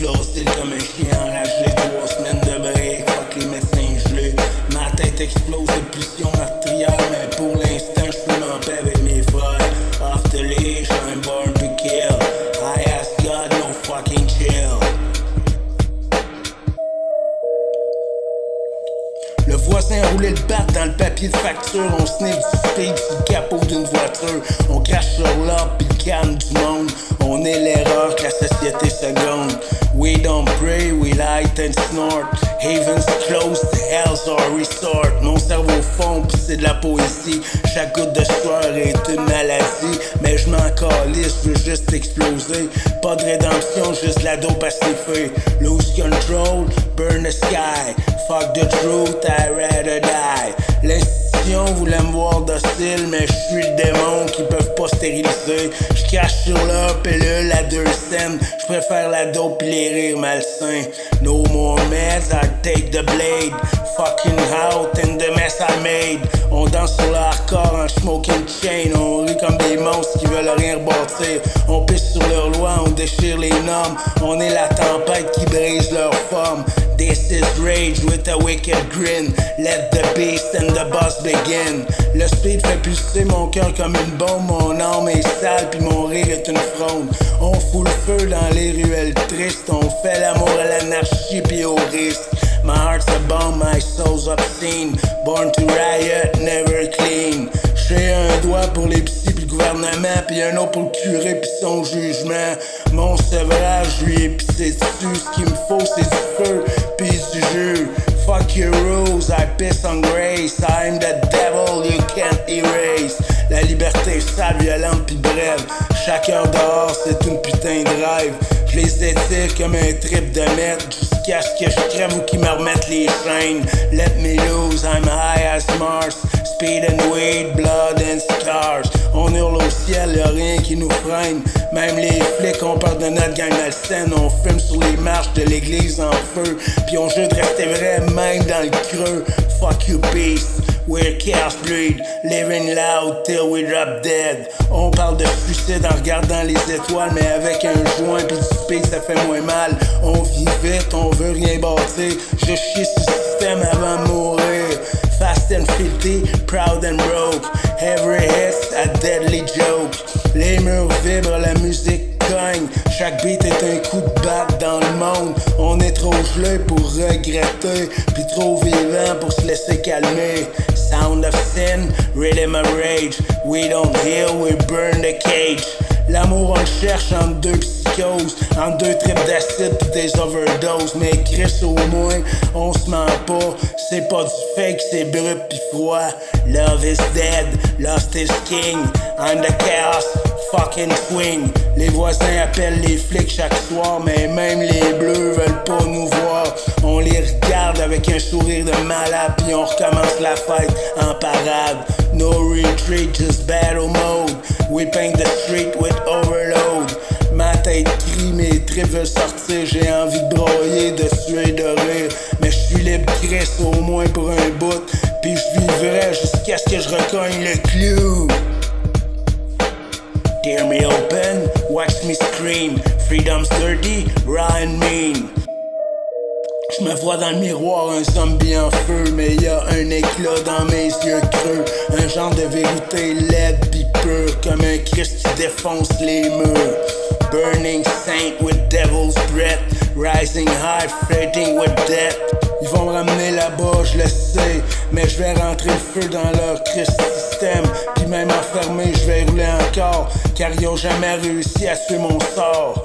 de l'hostile comme un chien enragé. 3 semaines de break, fuck les médecins gelés. Ma tête explose de pulsions artérielles, mais pour l'instant j'fume en paix avec mes frères. Off the leash, I'm born to kill. I ask God, no fucking chill. Le voisin roulait le bat dans le papier de facture. On sniff du speed sur le capot d'une voiture. On crache sur l'ordre pis le calme du monde. On est l'erreur que la société seconde. We don't pray, we light and snort. Havens close, the hells are resort. Mon cerveau fond pis c'est de la poésie. Chaque goutte de sueur est une maladie. Mais je m'en calisse, je veux juste exploser. Pas de rédemption, juste la dope à sniffer. Lose control, burn the sky. Fuck the truth, I'd rather die. L'institution voulait me voir docile, mais je suis le démon qui peuvent pas stériliser. Je crache sur leur pilule à 2 cents. Je préfère la dope pis les rires malsains. No more meds, I take the blade. Fucking out in the mess I made. On danse sur leur corps en smoking chain. On rit comme des monstres qui veulent rien rebâtir. On pisse sur leurs lois, on déchire les normes. On est la tempête qui brise leur forme. This is rage with a wicked grin. Let the beast and the boss begin. Le speed fait pulser mon cœur comme une bombe. Mon âme est sale puis mon rire est une fronde. On fout le feu dans les ruelles tristes. On fait l'amour à l'anarchie puis au risque. My heart's a bomb, my soul's obscene. Born to riot, never clean. J'ai un doigt pour les psys pis le gouvernement, pis un autre pour le curé pis son jugement. Mon sevrage lui est pissé dessus. Ce qu'il me faut c'est du feu pis du jus. Fuck your rules, I piss on grace. I'm the devil you can't erase. La liberté sale, violente pis brève. Chaque heure dehors c'est une putain de rêve. Je les étire comme un trip de mètre jusqu'à ce que je crève ou qu'ils me remettent les chaînes. Let me loose, I'm high as Mars. Speed and weed, blood and scars. On hurle au ciel, y'a rien qui nous freine. Même les flics ont peur de notre gang malsaine. On fume sur les marches de l'église en feu. Puis on jure de rester vrai même dans le creux. Fuck you beast, we're chaos bleed. Living loud till we drop dead. On parle de suicide en regardant les étoiles. Mais avec un joint pis du speed ça fait moins mal. On vit vite, on veut rien bâtir. Je chie sur le système avant de mourir. Fast and filthy, proud and broke. Every hit's a deadly joke. Les murs vibrent, la musique cogne. Chaque beat est un coup de batte dans le monde. On est trop gelé pour regretter, puis trop vivant pour se laisser calmer. Sound of sin, rhythm of rage. We don't heal, we burn the cage. L'amour on le cherche entre deux psychoses, entre 2 trips d'acide pis des overdoses. Mais Chris au moins, on se ment pas. C'est pas du fake, c'est brut pis froid. Love is dead, lost is king. I'm the chaos, fucking swing. Les voisins appellent les flics chaque soir, mais même les bleus veulent pas nous voir. On les regarde avec un sourire de malade, puis on recommence la fête en parade. No retreat, just battle mode. We paint the street with overload. Ma tête crie, mes tripes veulent sortir. J'ai envie de broyer, de suer, de rire. Mais je suis libre, Chris, au moins pour un bout. Puis je vivrai jusqu'à ce que je recogne le clou. Tear me open, watch me scream. Freedom's dirty, raw and mean. Je me vois dans le miroir, un zombie en feu. Mais y'a un éclat dans mes yeux creux. Un genre de vérité laide pis pure. Comme un Christ qui défonce les murs. Burning saint with devil's breath. Rising high, flirting with death. Ils vont me ramener là-bas, je le sais. Mais je vais rentrer le feu dans leur Christ système. Puis même enfermé, je vais rouler encore. Car ils ont jamais réussi à tuer mon sort.